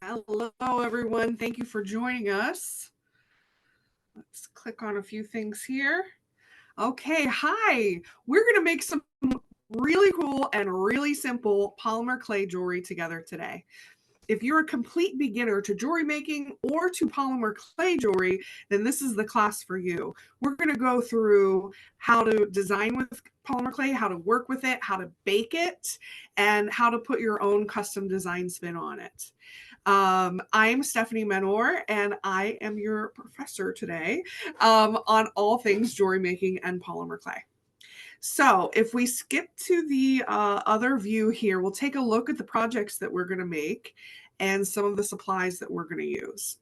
Hello, everyone. Thank you for joining us. Let's click on a few things here. Okay, hi. We're going to make some really cool and really simple polymer clay jewelry together today. If you're a complete beginner to jewelry making or to polymer clay jewelry, then this is the class for you. We're going to go through how to design with polymer clay, how to work with it, how to bake it, and how to put your own custom design spin on it. I'm Stephanie Menor, and I am your professor today on all things jewelry making and polymer clay. So if we skip to the other view here, we'll take a look at the projects that we're going to make and some of the supplies that we're going to use.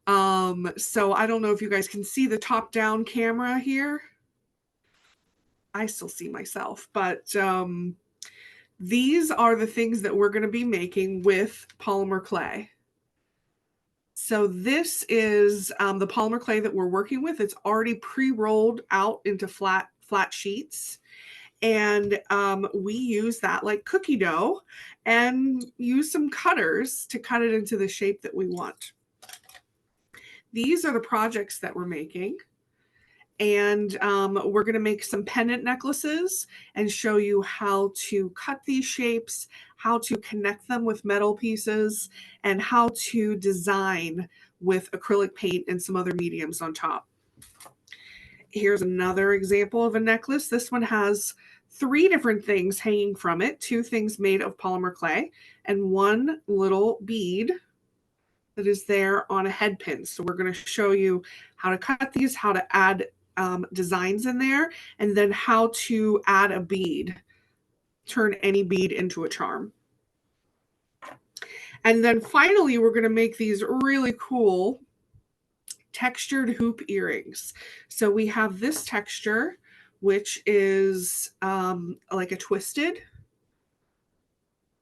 So I don't know if you guys can see the top-down camera here. I still see myself, but these are the things that we're going to be making with polymer clay. So this is the polymer clay that we're working with. It's already pre-rolled out into flat sheets. And we use that like cookie dough and use some cutters to cut it into the shape that we want. These are the projects that we're making. And we're going to make some pendant necklaces and show you how to cut these shapes, how to connect them with metal pieces, and how to design with acrylic paint and some other mediums on top. Here's another example of a necklace. This one has 3 different things hanging from it, 2 things made of polymer clay, and 1 little bead that is there on a head pin. So we're going to show you how to cut these, how to add designs in there, and then how to add a bead, turn any bead into a charm. And then finally, we're going to make these really cool textured hoop earrings. So we have this texture, which is like a twisted. You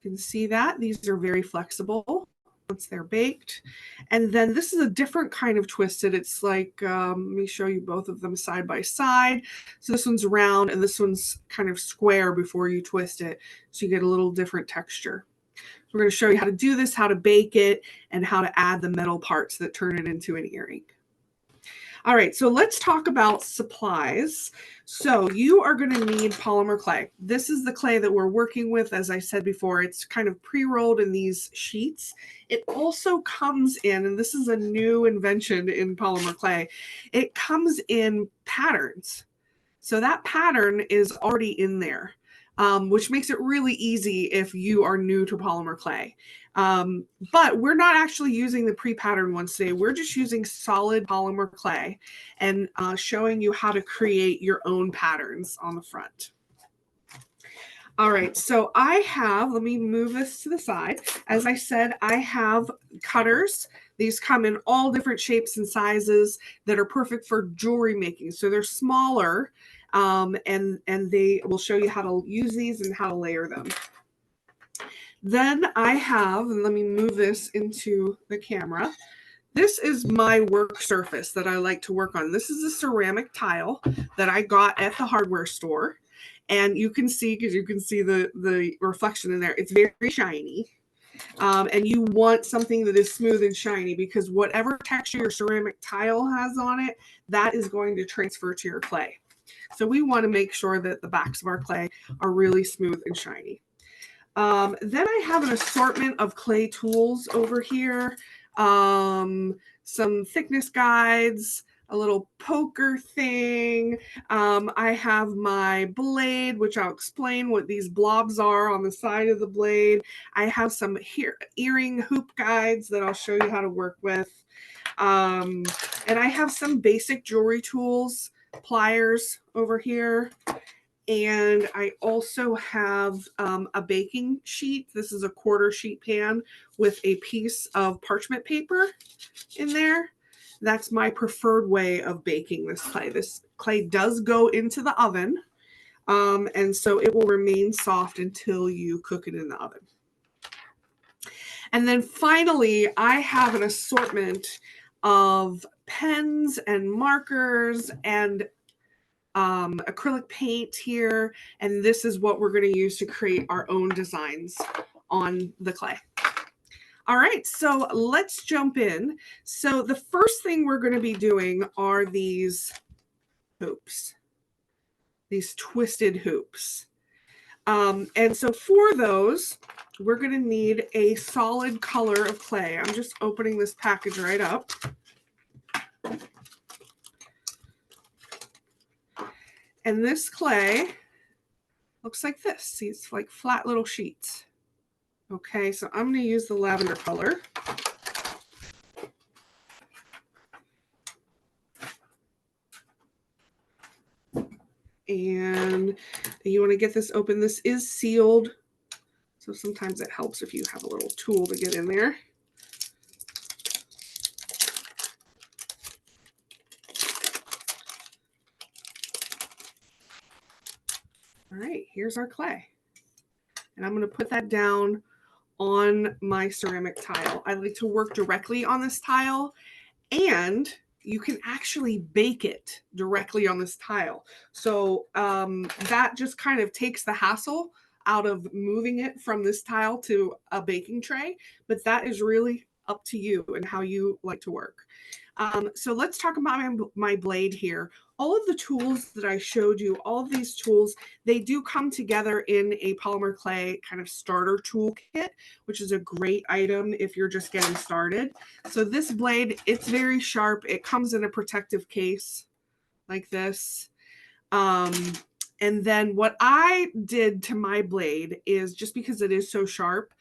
can see that. These are very flexible once they're baked. And then this is a different kind of twisted. It's like, let me show you both of them side by side. So this one's round and this one's kind of square before you twist it. So you get a little different texture. So we're going to show you how to do this, how to bake it, and how to add the metal parts that turn it into an earring. All right, so let's talk about supplies. So you are going to need polymer clay. This is the clay that we're working with. As I said before, it's kind of pre-rolled in these sheets. It also comes in, and this is a new invention in polymer clay, it comes in patterns. So that pattern is already in there, which makes it really easy if you are new to polymer clay. But we're not actually using the pre-patterned ones today. We're just using solid polymer clay and showing you how to create your own patterns on the front. All right, so I have, let me move this to the side. As I said, I have cutters. These come in all different shapes and sizes that are perfect for jewelry making. So they're smaller, and they will show you how to use these and how to layer them. Then I have, and let me move this into the camera. This is my work surface that I like to work on. This is a ceramic tile that I got at the hardware store. And you can see, because you can see the reflection in there, it's very shiny. And you want something that is smooth and shiny because whatever texture your ceramic tile has on it, that is going to transfer to your clay. So we want to make sure that the backs of our clay are really smooth and shiny. Then I have an assortment of clay tools over here, some thickness guides, a little poker thing. I have my blade, which I'll explain what these blobs are on the side of the blade. I have some earring hoop guides that I'll show you how to work with. And I have some basic jewelry tools, pliers over here. And I also have a baking sheet. This is a 1/4 sheet pan with a piece of parchment paper in there. That's my preferred way of baking this clay. This clay does go into the oven, and so it will remain soft until you cook it in the oven. And then finally, I have an assortment of pens and markers and acrylic paint here, and this is what we're going to use to create our own designs on the clay. All right, so let's jump in. So the first thing we're going to be doing are these hoops, these twisted hoops. And so for those, we're going to need a solid color of clay. I'm just opening this package right up. And this clay looks like this. See, it's like flat little sheets. Okay, so I'm going to use the lavender color. And you want to get this open. This is sealed, so sometimes it helps if you have a little tool to get in there. All right, here's our clay. And I'm going to put that down on my ceramic tile. I like to work directly on this tile, and you can actually bake it directly on this tile. So that just kind of takes the hassle out of moving it from this tile to a baking tray, but that is really up to you and how you like to work. So let's talk about my blade here. All of the tools that I showed you, all of these tools, they do come together in a polymer clay kind of starter toolkit, which is a great item if you're just getting started. So this blade, it's very sharp. It comes in a protective case like this. And then what I did to my blade is, just because it is so sharp,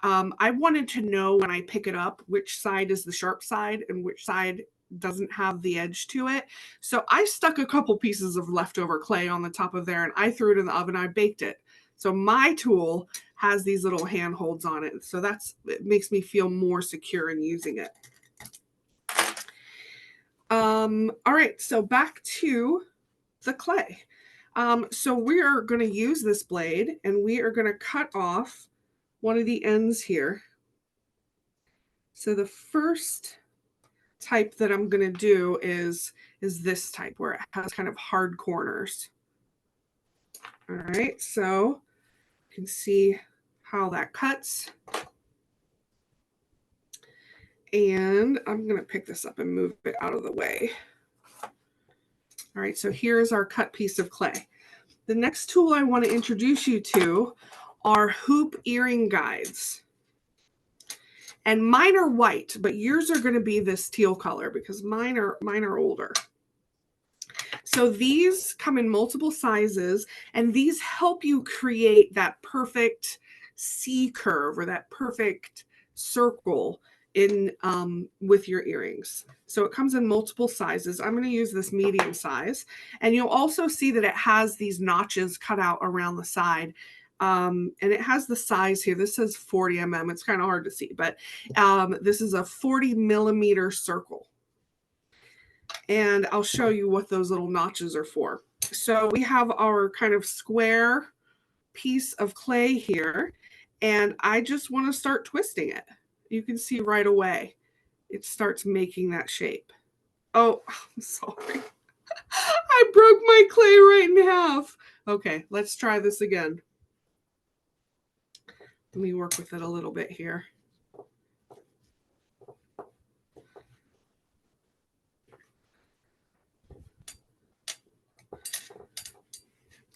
I wanted to know when I pick it up which side is the sharp side and which side doesn't have the edge to it. So I stuck a couple pieces of leftover clay on the top of there, and I threw it in the oven. I baked it. So my tool has these little handholds on it. So it makes me feel more secure in using it. All right, so back to the clay. So we are going to use this blade, and we are going to cut off one of the ends here. So the first type that I'm going to do is this type, where it has kind of hard corners. All right, so you can see how that cuts. And I'm going to pick this up and move it out of the way. All right, so here's our cut piece of clay. The next tool I want to introduce you to are hoop earring guides. And mine are white, but yours are going to be this teal color because mine are older. So these come in multiple sizes, and these help you create that perfect C curve or that perfect circle in with your earrings. So it comes in multiple sizes. I'm going to use this medium size, and you'll also see that it has these notches cut out around the side. And it has the size here. This says 40 mm. It's kind of hard to see, but this is a 40 millimeter circle. And I'll show you what those little notches are for. So we have our kind of square piece of clay here, and I just want to start twisting it. You can see right away it starts making that shape. Oh, I'm sorry. I broke my clay right in half. Okay, let's try this again. Let me work with it a little bit here.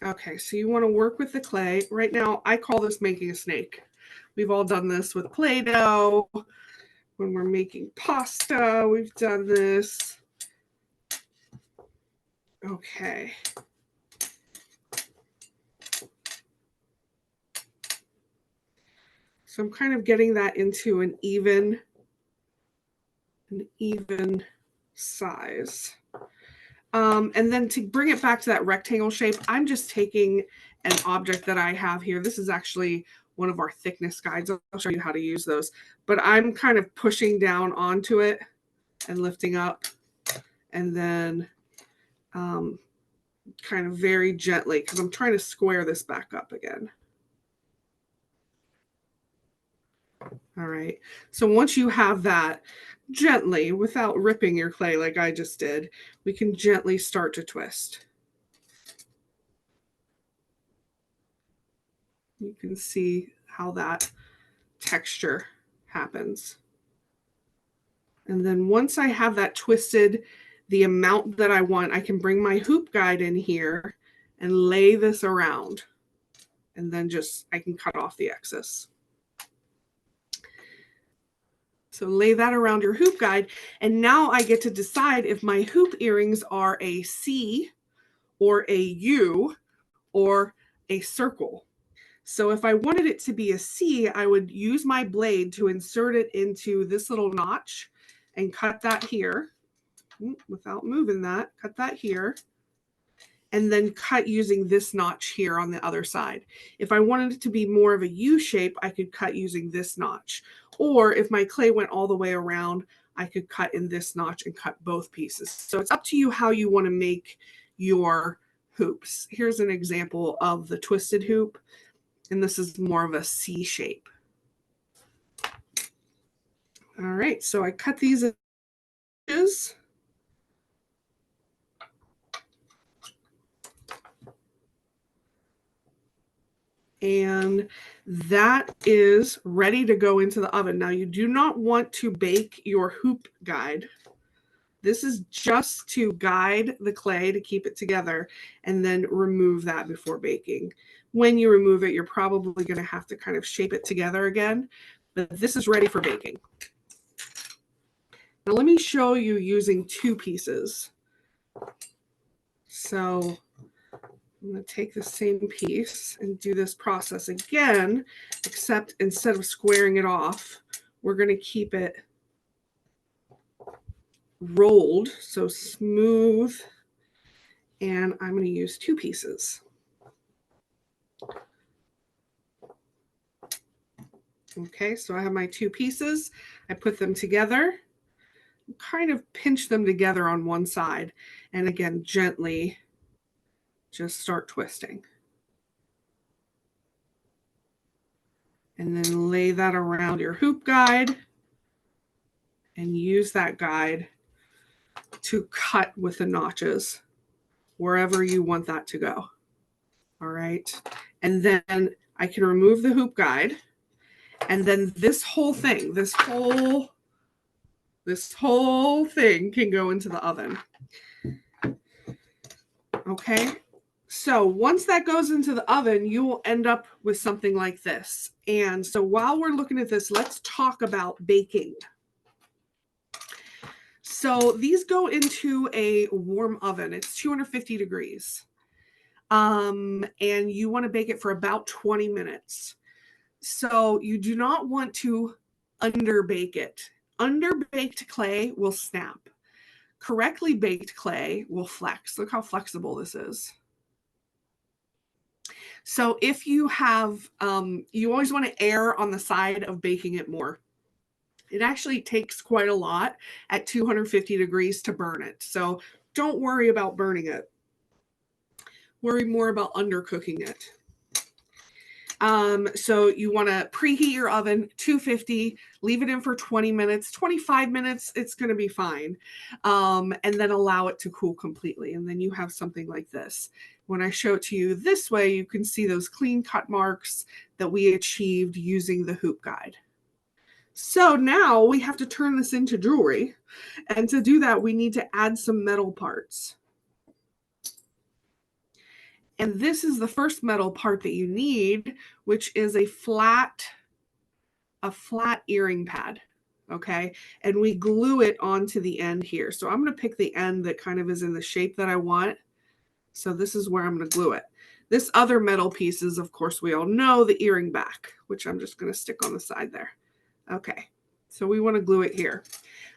Okay, so you want to work with the clay. Right now, I call this making a snake. We've all done this with Play-Doh. When we're making pasta, we've done this. Okay. So I'm kind of getting that into an even size. And then to bring it back to that rectangle shape, I'm just taking an object that I have here. This is actually one of our thickness guides. I'll show you how to use those. But I'm kind of pushing down onto it and lifting up, and then kind of very gently, because I'm trying to square this back up again. All right. So once you have that, gently, without ripping your clay like I just did, we can gently start to twist. You can see how that texture happens. And then once I have that twisted the amount that I want, I can bring my hoop guide in here and lay this around. And then just, I can cut off the excess. So lay that around your hoop guide. And now I get to decide if my hoop earrings are a C or a U or a circle. So if I wanted it to be a C, I would use my blade to insert it into this little notch and cut that here without moving that, cut that here, and then cut using this notch here on the other side. If I wanted it to be more of a U shape, I could cut using this notch. Or if my clay went all the way around, I could cut in this notch and cut both pieces. So it's up to you how you want to make your hoops. Here's an example of the twisted hoop, and this is more of a C shape. All right, so I cut these edges. And that is ready to go into the oven. Now, you do not want to bake your hoop guide. This is just to guide the clay to keep it together, and then remove that before baking. When you remove it, you're probably going to have to kind of shape it together again, but this is ready for baking. Now, let me show you using 2 pieces. So I'm going to take the same piece and do this process again, except instead of squaring it off, we're going to keep it rolled, so smooth, and I'm going to use 2 pieces. Okay, so I have my 2 pieces. I put them together, kind of pinch them together on one side, and again, gently just start twisting. And then lay that around your hoop guide and use that guide to cut with the notches wherever you want that to go. All right. And then I can remove the hoop guide, and then this whole thing, this whole thing can go into the oven. Okay. So once that goes into the oven, you will end up with something like this. And so while we're looking at this, let's talk about baking. So these go into a warm oven. It's 250 degrees. And you want to bake it for about 20 minutes. So you do not want to underbake it. Underbaked clay will snap. Correctly baked clay will flex. Look how flexible this is. So if you have, you always want to err on the side of baking it more. It actually takes quite a lot at 250 degrees to burn it. So don't worry about burning it. Worry more about undercooking it. So you want to preheat your oven, 250, leave it in for 20 minutes, 25 minutes, it's going to be fine. And then allow it to cool completely. And then you have something like this. When I show it to you this way, you can see those clean cut marks that we achieved using the hoop guide. So now we have to turn this into jewelry. And to do that, we need to add some metal parts. And this is the first metal part that you need, which is a flat earring pad. Okay. And we glue it onto the end here. So I'm going to pick the end that kind of is in the shape that I want. So this is where I'm going to glue it. This other metal piece is, of course, we all know the earring back, which I'm just going to stick on the side there. Okay. So we want to glue it here.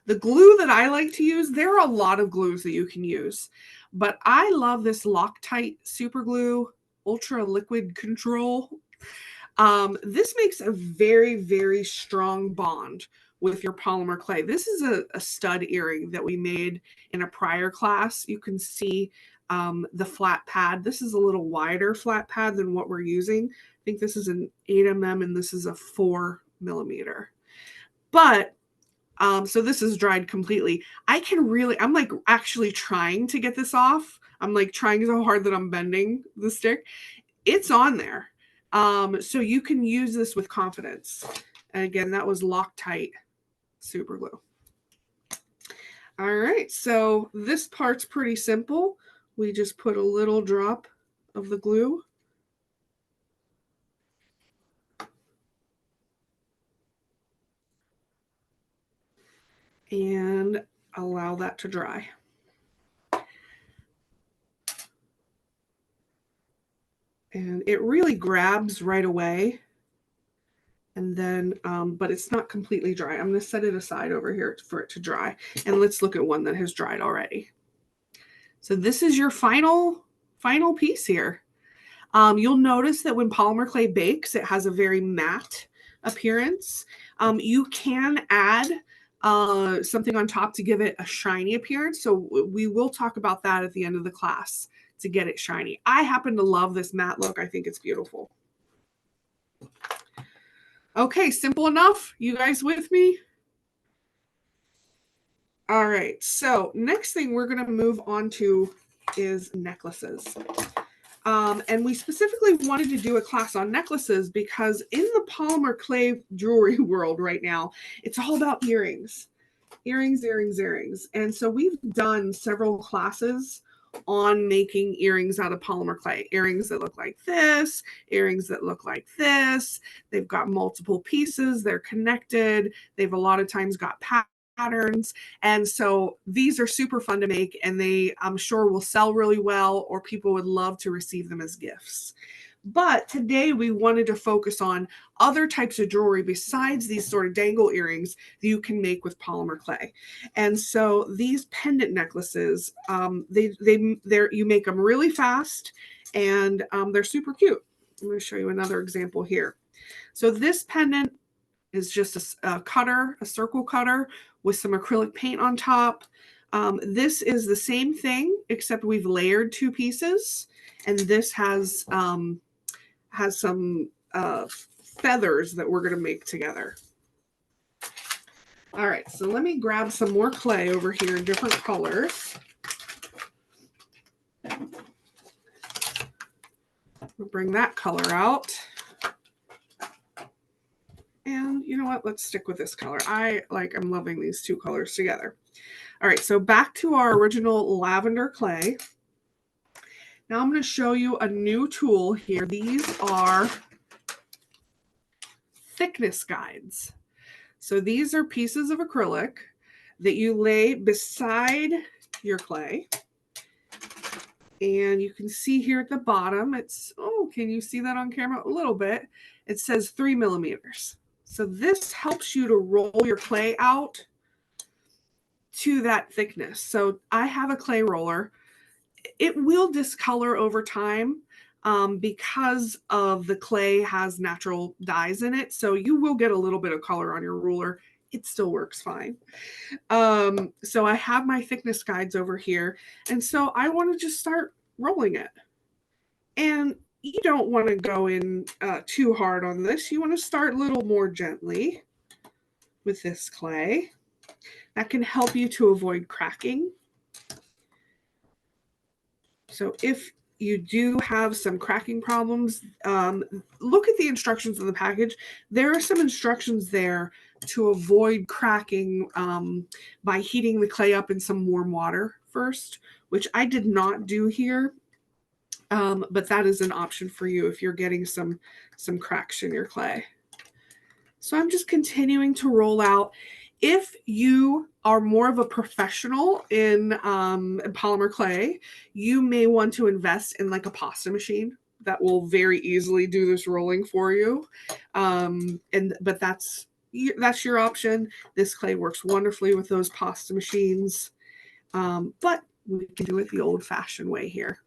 The glue that I like to use, there are a lot of glues that you can use, but I love this Loctite super glue, ultra liquid control. This makes a very, very strong bond with your polymer clay. This is a stud earring that we made in a prior class. You can see the flat pad. This is a little wider flat pad than what we're using. I think this is an 8mm and this is a 4mm. But so this is dried completely. I'm like actually trying to get this off. I'm like trying so hard that I'm bending the stick. It's on there. So you can use this with confidence. And again, that was Loctite super glue. All right, so this part's pretty simple. We just put a little drop of the glue. And allow that to dry. And it really grabs right away. And then, but it's not completely dry. I'm going to set it aside over here for it to dry. And let's look at one that has dried already. So this is your final piece here. You'll notice that when polymer clay bakes, it has a very matte appearance. You can add something on top to give it a shiny appearance. So we will talk about that at the end of the class to get it shiny. I happen to love this matte look. I think it's beautiful. Okay, simple enough. You guys with me? All right, so next thing we're going to move on to is necklaces. And we specifically wanted to do a class on necklaces because in the polymer clay jewelry world right now, it's all about earrings. Earrings, earrings, earrings. And so we've done several classes on making earrings out of polymer clay. Earrings that look like this, earrings that look like this. They've got multiple pieces. They're connected. They've a lot of times got patterns. And so these are super fun to make, and they, I'm sure, will sell really well, or people would love to receive them as gifts. But today we wanted to focus on other types of jewelry besides these sort of dangle earrings that you can make with polymer clay. And so these pendant necklaces, you make them really fast, and they're super cute. I'm going to show you another example here. So this pendant is just a cutter, a circle cutter with some acrylic paint on top. This is the same thing, except we've layered two pieces, and this has some feathers that we're going to make together. All right, so let me grab some more clay over here in different colors. We'll bring that color out. And you know what? Let's stick with this color. I'm loving these two colors together. All right, so back to our original lavender clay. Now I'm going to show you a new tool here. These are thickness guides. So these are pieces of acrylic that you lay beside your clay. And you can see here at the bottom, can you see that on camera? A little bit. It says 3 millimeters. So this helps you to roll your clay out to that thickness. So I have a clay roller. It will discolor over time because of the clay has natural dyes in it. So you will get a little bit of color on your ruler. It still works fine. So I have my thickness guides over here. And so I want to just start rolling it. And you don't want to go in too hard on this. You want to start a little more gently with this clay. That can help you to avoid cracking. So if you do have some cracking problems, look at the instructions in the package. There are some instructions there to avoid cracking by heating the clay up in some warm water first, which I did not do here. But that is an option for you if you're getting some cracks in your clay. So I'm just continuing to roll out. If you are more of a professional in polymer clay, you may want to invest in like a pasta machine that will very easily do this rolling for you. But that's your option. This clay works wonderfully with those pasta machines. But we can do it the old-fashioned way here.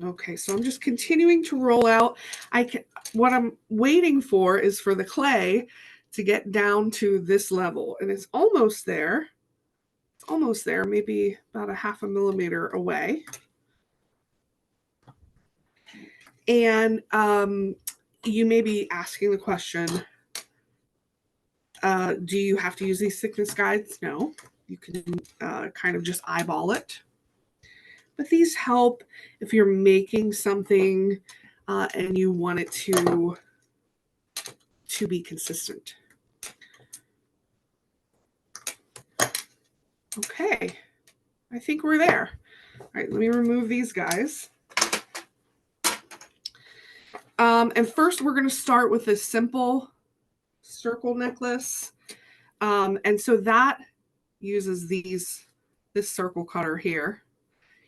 Okay, so I'm just continuing to roll out. What I'm waiting for is for the clay to get down to this level, and it's almost there. It's almost there, maybe about a 0.5 millimeter away. And you may be asking the question, do you have to use these thickness guides? No, you can kind of just eyeball it. But these help if you're making something and you want it to to be consistent. Okay, I think we're there. All right, let me remove these guys. And first we're going to start with this simple circle necklace. And so that uses this circle cutter here.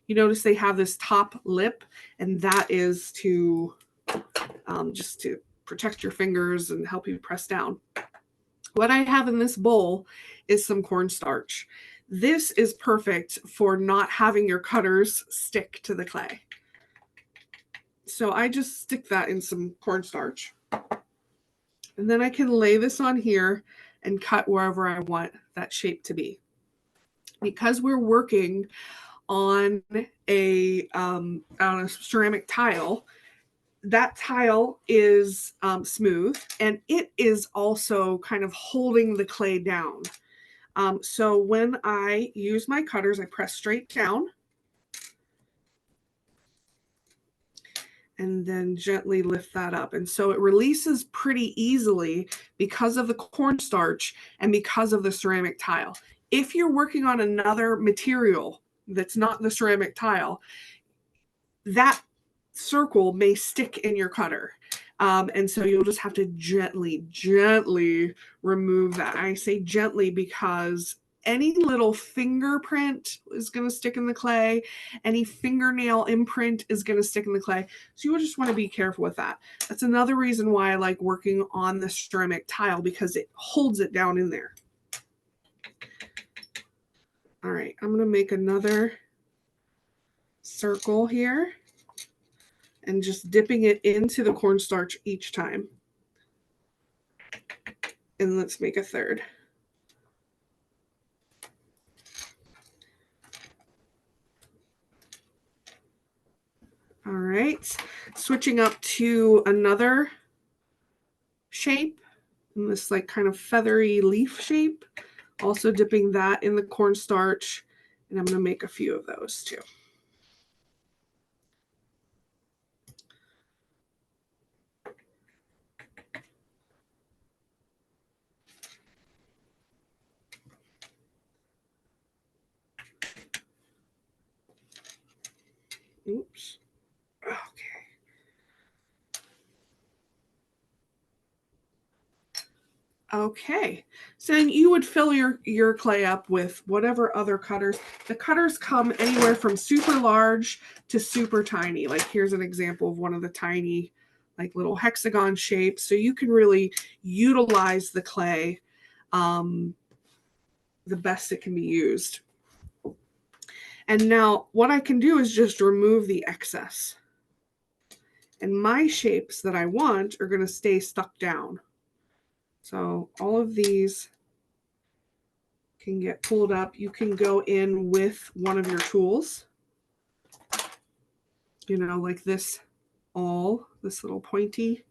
You notice they have this top lip, and that is to just to protect your fingers and help you press down. What I have in this bowl is some cornstarch. This is perfect for not having your cutters stick to the clay. So I just stick that in some cornstarch. And then I can lay this on here and cut wherever I want that shape to be. Because we're working on a ceramic tile, that tile is smooth, and it is also kind of holding the clay down. So when I use my cutters, I press straight down and then gently lift that up. And so it releases pretty easily because of the cornstarch and because of the ceramic tile. If you're working on another material that's not the ceramic tile, that circle may stick in your cutter. And so you'll just have to gently remove that. I say gently because any little fingerprint is going to stick in the clay. Any fingernail imprint is going to stick in the clay. So you just want to be careful with that. That's another reason why I like working on the ceramic tile, because it holds it down in there. All right, I'm going to make another circle here and just dipping it into the cornstarch each time. And let's make a third. All right, switching up to another shape, in this like kind of feathery leaf shape. Also dipping that in the cornstarch, and I'm going to make a few of those too. Oops. Okay. Okay, so then you would fill your clay up with whatever other cutters. The cutters come anywhere from super large to super tiny. Like here's an example of one of the tiny, like little hexagon shapes. So you can really utilize the clay the best it can be used. And now what I can do is just remove the excess. And my shapes that I want are going to stay stuck down. So all of these can get pulled up. You can go in with one of your tools, you know, like this little pointy.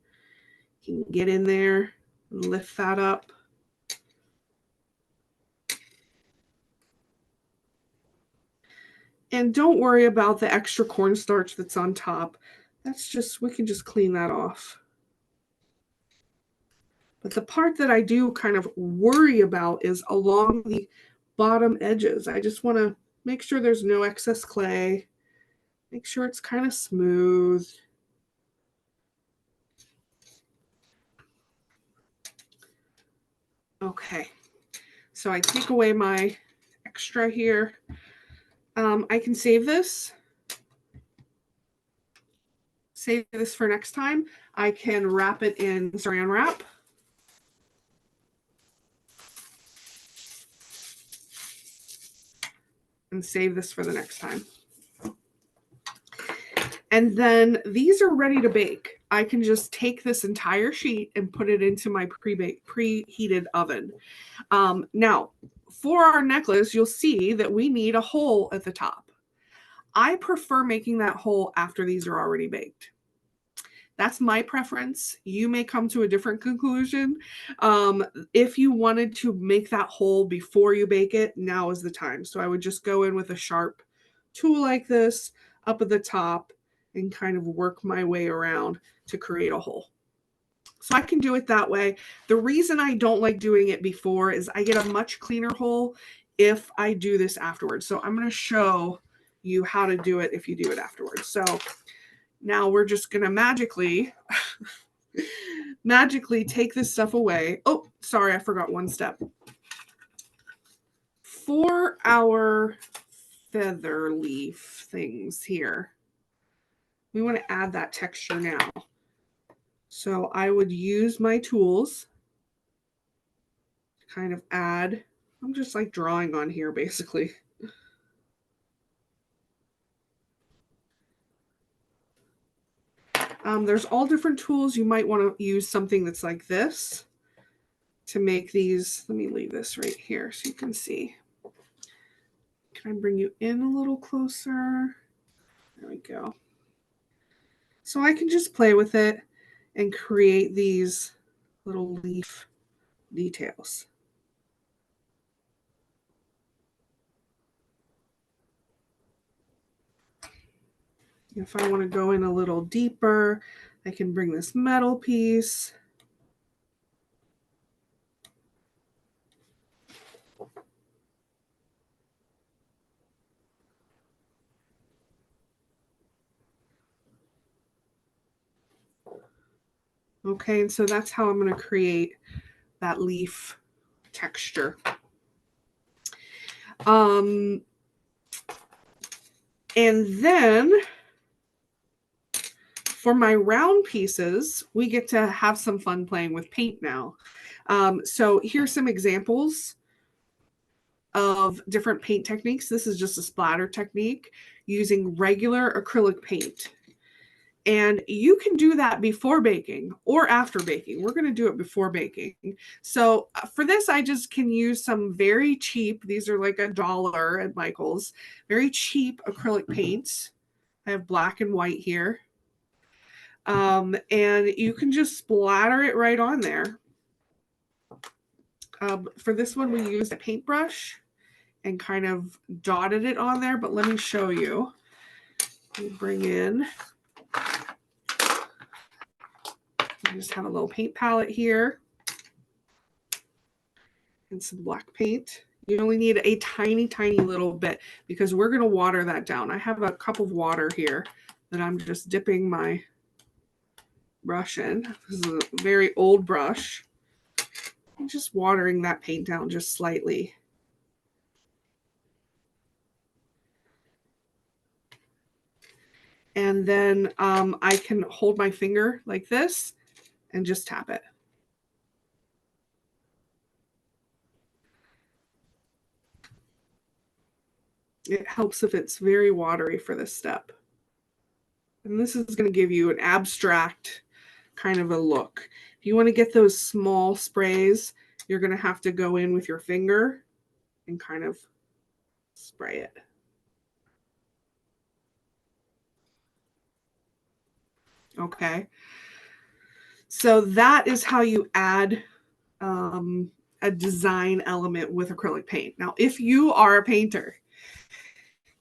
You can get in there and lift that up. And don't worry about the extra cornstarch that's on top. That's just, we can just clean that off. But the part that I do kind of worry about is along the bottom edges. I just want to make sure there's no excess clay. Make sure it's kind of smooth. Okay, so I take away my extra here. I can save this for next time. I can wrap it in saran wrap. And save this for the next time. And then these are ready to bake. I can just take this entire sheet and put it into my preheated oven. Now, for our necklace, you'll see that we need a hole at the top. I prefer making that hole after these are already baked. That's my preference. You may come to a different conclusion. If you wanted to make that hole before you bake it, now is the time. So I would just go in with a sharp tool like this up at the top and kind of work my way around to create a hole. So I can do it that way. The reason I don't like doing it before is I get a much cleaner hole if I do this afterwards. So I'm going to show you how to do it if you do it afterwards. So now we're just going to magically take this stuff away. Oh, sorry, I forgot one step. For our feather leaf things here, we want to add that texture now. So I would use my tools to kind of add. I'm just like drawing on here basically. There's all different tools. You might want to use something that's like this to make these. Let me leave this right here so you can see. Can I bring you in a little closer? There we go. So I can just play with it and create these little leaf details. If I want to go in a little deeper, I can bring this metal piece. Okay, and so that's how I'm going to create that leaf texture. And then for my round pieces, we get to have some fun playing with paint now. So here's some examples of different paint techniques. This is just a splatter technique using regular acrylic paint. And you can do that before baking or after baking. We're going to do it before baking. So for this, I just can use some very cheap, these are like $1 at Michael's, very cheap acrylic paints. I have black and white here. And you can just splatter it right on there. For this one, we used a paintbrush and kind of dotted it on there, but let me show you. Let me bring in, I just have a little paint palette here and some black paint. You only need a tiny, tiny little bit because we're going to water that down. I have a cup of water here that I'm just dipping my brush in. This is a very old brush. I'm just watering that paint down just slightly. And then I can hold my finger like this and just tap it. It helps if it's very watery for this step. And this is going to give you an abstract kind of a look. If you want to get those small sprays, you're going to have to go in with your finger and kind of spray it. Okay. So that is how you add a design element with acrylic paint. Now, if you are a painter,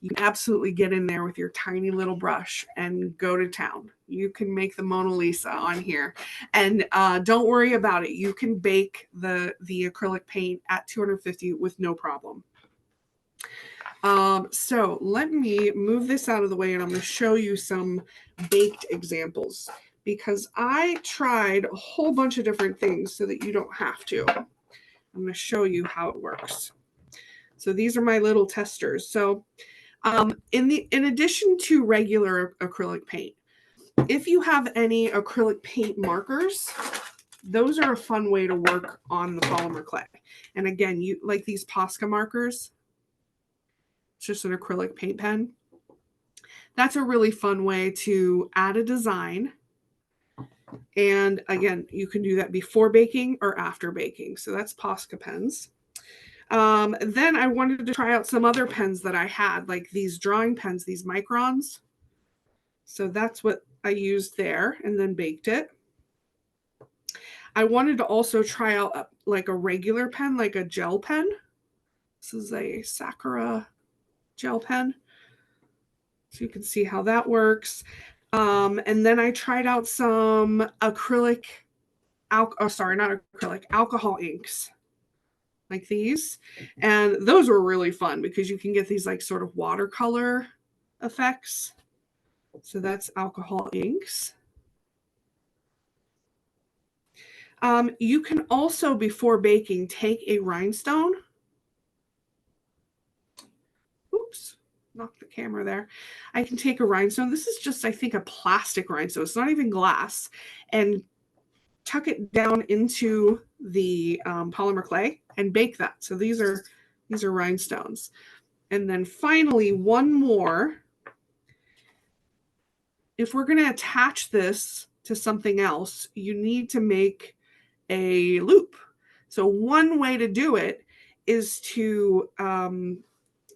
you can absolutely get in there with your tiny little brush and go to town. You can make the Mona Lisa on here. And don't worry about it. You can bake the acrylic paint at 250 with no problem. So let me move this out of the way and I'm going to show you some baked examples because I tried a whole bunch of different things so that you don't have to. I'm going to show you how it works. So these are my little testers. So in addition to regular acrylic paint, if you have any acrylic paint markers, those are a fun way to work on the polymer clay. And again, you like these Posca markers. It's just an acrylic paint pen. That's a really fun way to add a design. And again, you can do that before baking or after baking. So that's Posca pens. Then I wanted to try out some other pens that I had, like these drawing pens, these microns. So that's what I used there and then baked it. I wanted to also try out like a regular pen, like a gel pen. This is a Sakura gel pen. So you can see how that works. And then I tried out some acrylic sorry, not acrylic, alcohol inks like these. And those were really fun because you can get these like sort of watercolor effects. So that's alcohol inks. You can also, before baking, take a rhinestone. Oops, knocked the camera there. I can take a rhinestone. This is just, I think, a plastic rhinestone. It's not even glass. And tuck it down into the polymer clay and bake that. So these are rhinestones. And then finally, one more. If we're going to attach this to something else, you need to make a loop. So one way to do it is to, I'm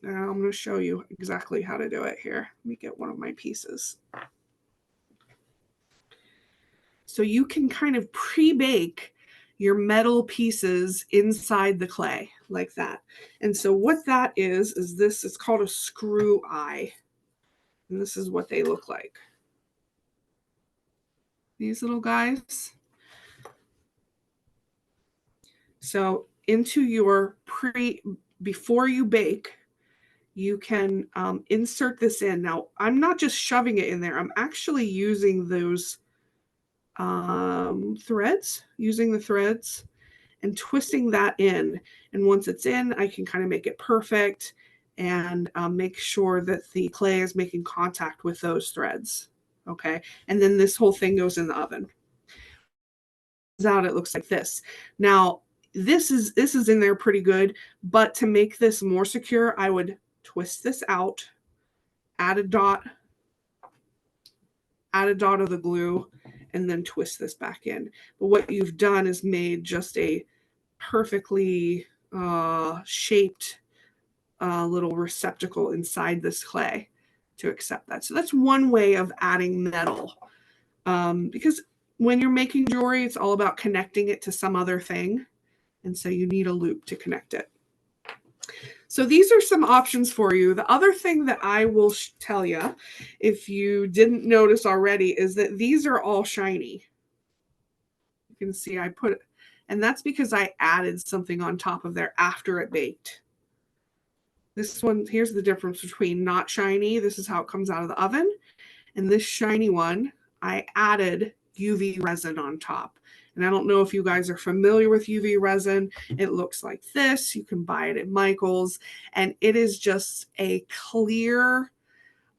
going to show you exactly how to do it here. Let me get one of my pieces. So you can kind of pre-bake your metal pieces inside the clay like that. And so what that is this, it's called a screw eye. And this is what they look like. These little guys. So into your before you bake, you can insert this in. Now, I'm not just shoving it in there. I'm actually using those threads, using the threads and twisting that in. And once it's in, I can kind of make it perfect and make sure that the clay is making contact with those threads. Okay. And then this whole thing goes in the oven. Out, it looks like this. Now, this is in there pretty good, but to make this more secure, I would twist this out, add a dot of the glue, and then twist this back in. But what you've done is made just a perfectly shaped little receptacle inside this clay to accept that. So that's one way of adding metal, because when you're making jewelry, it's all about connecting it to some other thing. And so you need a loop to connect it. So these are some options for you. The other thing that I will tell you, if you didn't notice already, is that these are all shiny. You can see I put it, and that's because I added something on top of there after it baked. This one, here's the difference between not shiny. This is how it comes out of the oven. And this shiny one, I added UV resin on top. And I don't know if you guys are familiar with UV resin. It looks like this. You can buy it at Michael's. And it is just a clear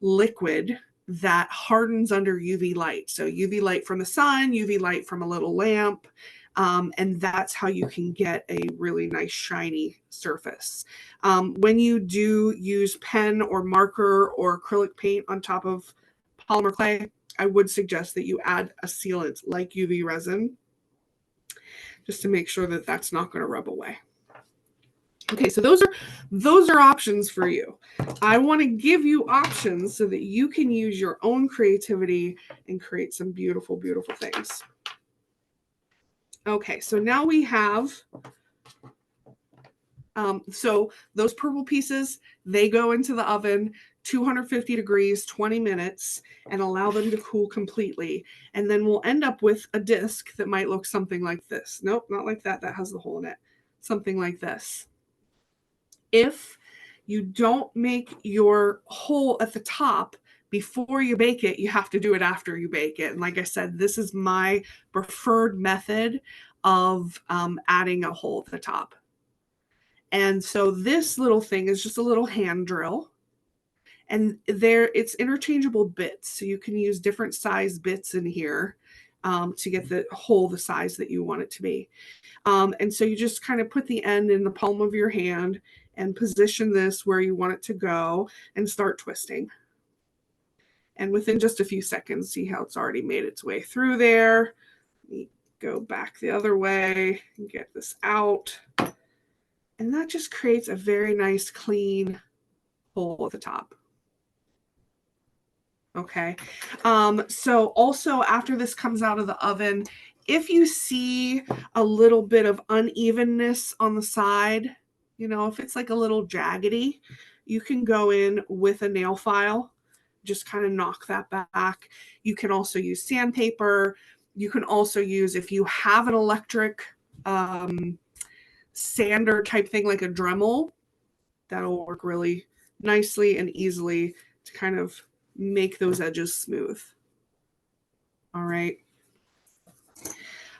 liquid that hardens under UV light. So UV light from the sun, UV light from a little lamp. And that's how you can get a really nice shiny surface. When you do use pen or marker or acrylic paint on top of polymer clay, I would suggest that you add a sealant like UV resin just to make sure that that's not going to rub away. Okay, so those are options for you. I want to give you options so that you can use your own creativity and create some beautiful, beautiful things. Okay, so now we have, so those purple pieces, they go into the oven, 250 degrees, 20 minutes, and allow them to cool completely. And then we'll end up with a disc that might look something like this. Nope, not like that. That has the hole in it. Something like this. If you don't make your hole at the top before you bake it, you have to do it after you bake it. And like I said, this is my preferred method of adding a hole at the top. And so this little thing is just a little hand drill. And it's interchangeable bits. So you can use different size bits in here to get the hole the size that you want it to be. And so you just kind of put the end in the palm of your hand and position this where you want it to go and start twisting. And within just a few seconds, see how it's already made its way through there. Let me go back the other way and get this out. And that just creates a very nice, clean hole at the top. Okay. So also after this comes out of the oven, if you see a little bit of unevenness on the side, you know, if it's like a little jaggedy, you can go in with a nail file, just kind of knock that back. You can also use sandpaper. You can also use, if you have an electric sander type thing like a Dremel, that'll work really nicely and easily to kind of make those edges smooth. All right.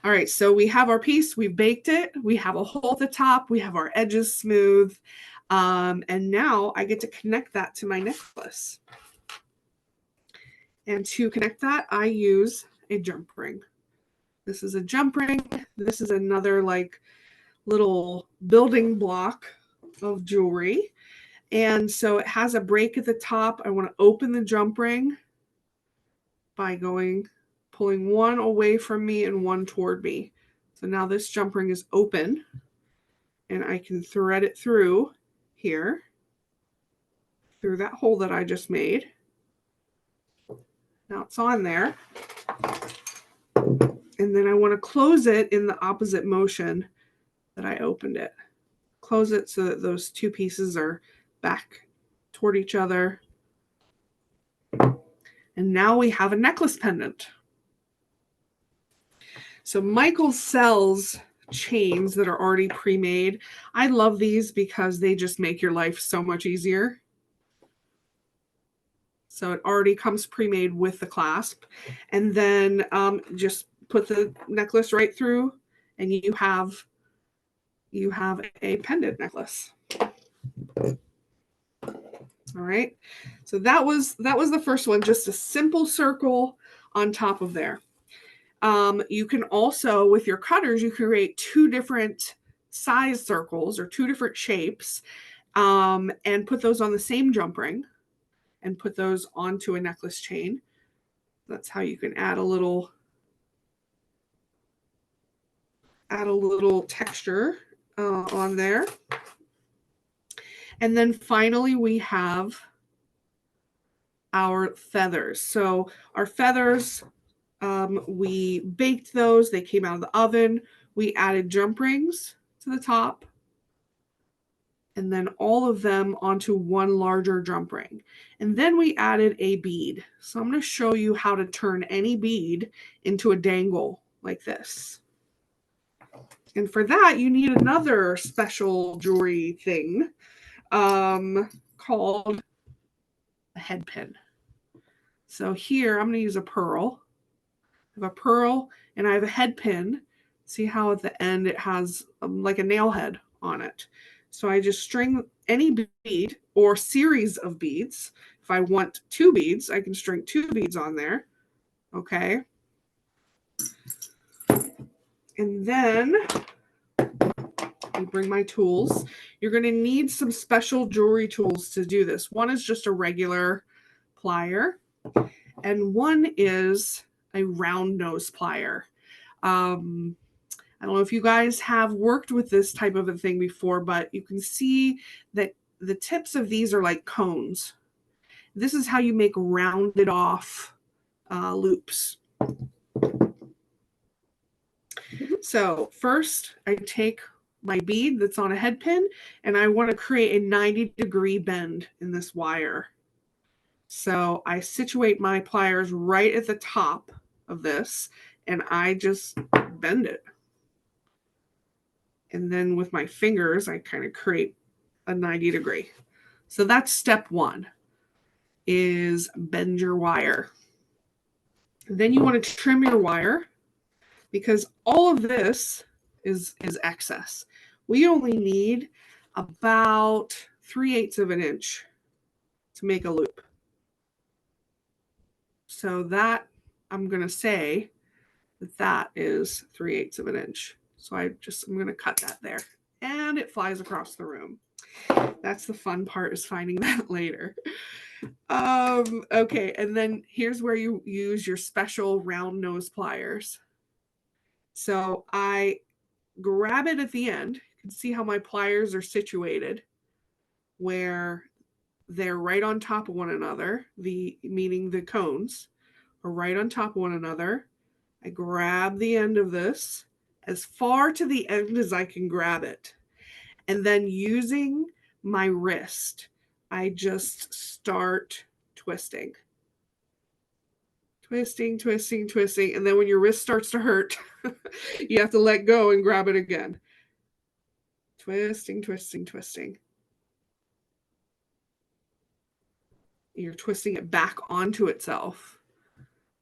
All right, so we have our piece, we baked it, we have a hole at the top, we have our edges smooth, and now I get to connect that to my necklace. And to connect that, I use a jump ring. This is a jump ring. This is another like little building block of jewelry. And so it has a break at the top. I want to open the jump ring by pulling one away from me and one toward me. So now this jump ring is open and I can thread it through here, through that hole that I just made. Now it's on there. And then I want to close it in the opposite motion that I opened it. Close it so that those two pieces are back toward each other. And now we have a necklace pendant. So Michael sells chains that are already pre-made. I love these because they just make your life so much easier. So it already comes pre-made with the clasp. And then just put the necklace right through and you have a pendant necklace. All right. So that was the first one, just a simple circle on top of there. You can also, with your cutters, you create two different size circles or two different shapes, and put those on the same jump ring and put those onto a necklace chain. That's how you can add a little texture on there. And then finally we have our feathers. So our feathers, we baked those. They came out of the oven. We added jump rings to the top. And then all of them onto one larger jump ring. And then we added a bead. So I'm going to show you how to turn any bead into a dangle like this. And for that, you need another special jewelry thing called a head pin. So here, I'm going to use a pearl. I have a pearl and I have a head pin. See how at the end it has like a nail head on it. So I just string any bead or series of beads. If I want 2 beads, I can string 2 beads on there. Okay. And then I bring my tools. You're going to need some special jewelry tools to do this. One is just a regular plier, and one is a round nose plier. I don't know if you guys have worked with this type of a thing before, but you can see that the tips of these are like cones. This is how you make rounded off loops. So first I take my bead that's on a head pin and I want to create a 90-degree bend in this wire. So I situate my pliers right at the top of this and I just bend it. And then with my fingers, I kind of create a 90-degree. So that's step 1, is bend your wire. Then you want to trim your wire because all of this is excess. We only need about 3/8 of an inch to make a loop. So that, I'm going to say that is 3/8 of an inch. So I'm going to cut that there and it flies across the room. That's the fun part, is finding that later. Okay, and then here's where you use your special round nose pliers. So I grab it at the end. You can see how my pliers are situated, where they're right on top of one another, meaning the cones are right on top of one another. I grab the end of this as far to the end as I can grab it. And then using my wrist, I just start twisting Twisting, twisting, twisting. And then when your wrist starts to hurt, you have to let go and grab it again. Twisting, twisting, twisting. You're twisting it back onto itself.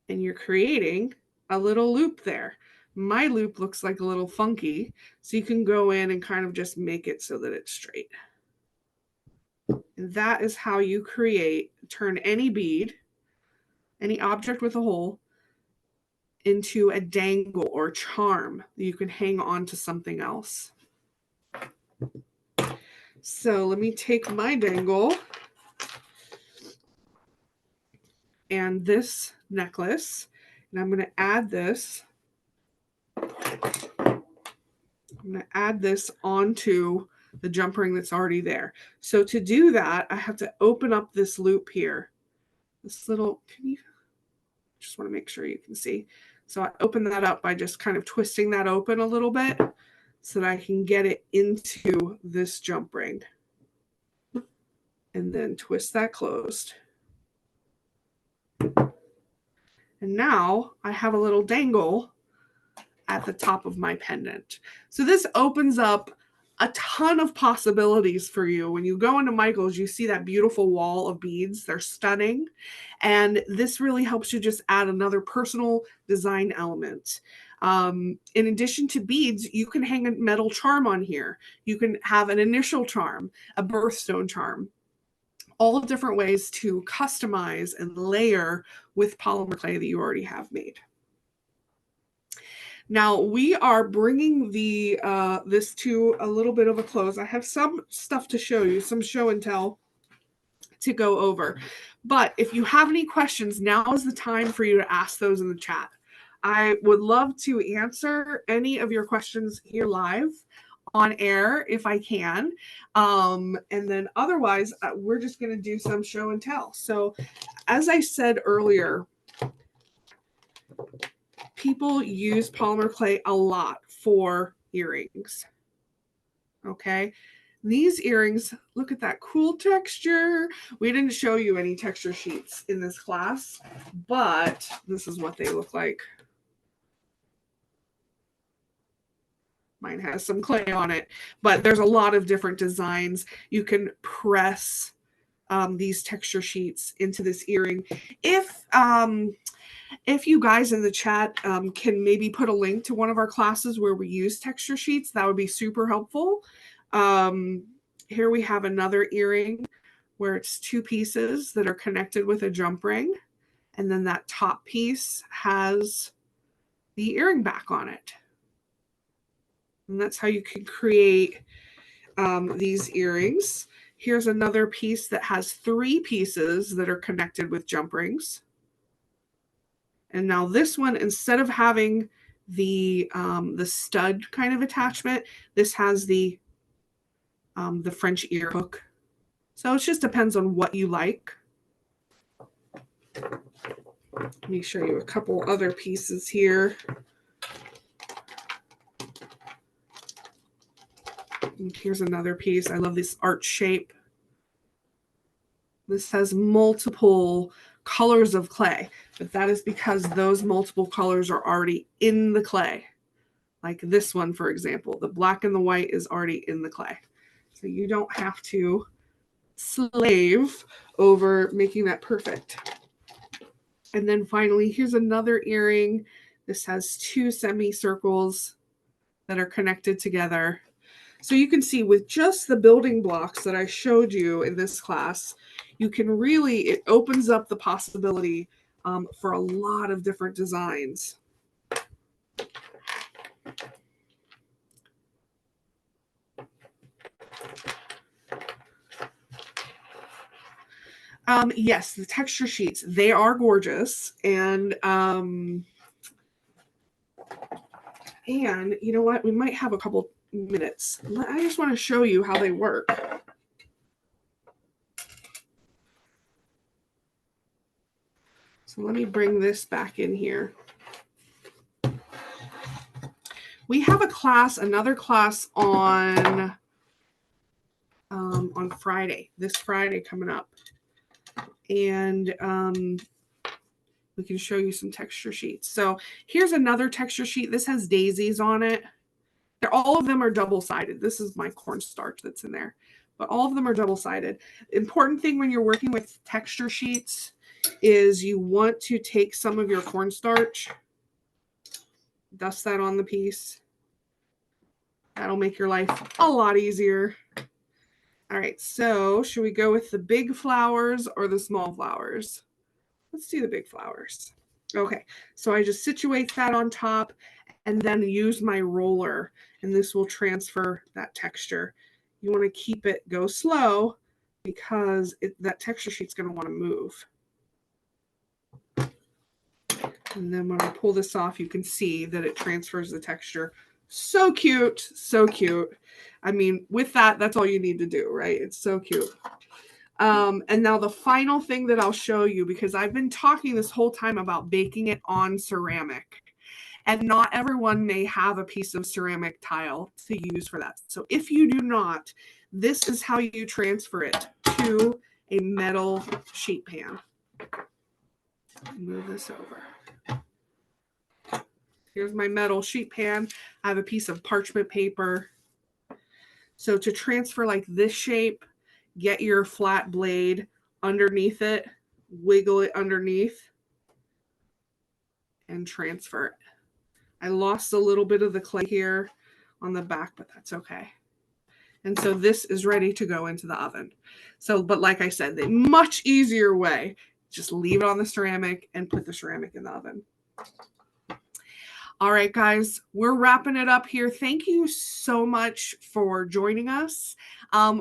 And you're creating a little loop there. My loop looks like a little funky, so you can go in and kind of just make it so that it's straight. And that is how you turn any bead, any object with a hole, into a dangle or charm that you can hang on to something else. So let me take my dangle and this necklace, and I'm going to add this. I'm going to add this onto the jump ring that's already there. So to do that, I have to open up this loop here. This little, just want to make sure you can see. So I open that up by just kind of twisting that open a little bit so that I can get it into this jump ring. And then twist that closed. And now I have a little dangle at the top of my pendant. So this opens up a ton of possibilities for you. When you go into Michael's, you see that beautiful wall of beads. They're stunning. And this really helps you just add another personal design element. In addition to beads, you can hang a metal charm on here. You can have an initial charm, a birthstone charm. All different ways to customize and layer with polymer clay that you already have made. Now we are bringing this to a little bit of a close. I have some stuff to show you, some show and tell to go over. But if you have any questions, now is the time for you to ask those in the chat. I would love to answer any of your questions here live on air if I can. And then otherwise, we're just going to do some show and tell. So as I said earlier, people use polymer clay a lot for earrings. Okay. These earrings, look at that cool texture. We didn't show you any texture sheets in this class, but this is what they look like. Mine has some clay on it, but there's a lot of different designs. You can press these texture sheets into this earring. If you guys in the chat can maybe put a link to one of our classes where we use texture sheets, that would be super helpful. Here we have another earring where it's two pieces that are connected with a jump ring. And then that top piece has the earring back on it. And that's how you can create these earrings. Here's another piece that has three pieces that are connected with jump rings. And now this one, instead of having the stud kind of attachment, this has the French ear hook. So it just depends on what you like. Let me show you a couple other pieces here. And here's another piece. I love this arch shape. This has multiple colors of clay, but that is because those multiple colors are already in the clay. Like this one, for example, the black and the white is already in the clay. So you don't have to slave over making that perfect. And then finally, here's another earring. This has two semicircles that are connected together. So you can see with just the building blocks that I showed you in this class, you can really, it opens up the possibility for a lot of different designs. Yes, the texture sheets, they are gorgeous. And you know what? We might have a couple minutes. I just want to show you how they work. So let me bring this back in here. We have a class, another class on Friday, this Friday coming up. And we can show you some texture sheets. So here's another texture sheet. This has daisies on it. All of them are double-sided. This is my cornstarch that's in there, but all of them are double-sided. Important thing when you're working with texture sheets is you want to take some of your cornstarch, dust that on the piece. That'll make your life a lot easier. All right, so should we go with the big flowers or the small flowers? Let's do the big flowers. Okay, so I just situate that on top and then use my roller, and this will transfer that texture. You want to keep it go slow because that texture sheet's going to want to move. And then when I pull this off, you can see that it transfers the texture. So cute, so cute. I mean, with that, that's all you need to do, right? It's so cute. And now the final thing that I'll show you, because I've been talking this whole time about baking it on ceramic, and not everyone may have a piece of ceramic tile to use for that. So if you do not, this is how you transfer it to a metal sheet pan. Move this over. Here's my metal sheet pan. I have a piece of parchment paper. So to transfer like this shape, get your flat blade underneath it, wiggle it underneath, and transfer it. I lost a little bit of the clay here on the back, but that's okay. And so this is ready to go into the oven. So, but like I said, the much easier way, just leave it on the ceramic and put the ceramic in the oven. All right, guys, we're wrapping it up here. Thank you so much for joining us.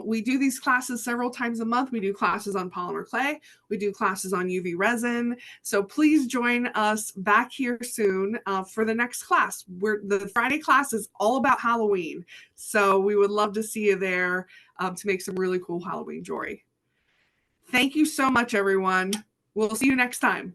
We do these classes several times a month. We do classes on polymer clay. We do classes on UV resin. So please join us back here soon for the next class. The Friday class is all about Halloween. So we would love to see you there to make some really cool Halloween jewelry. Thank you so much, everyone. We'll see you next time.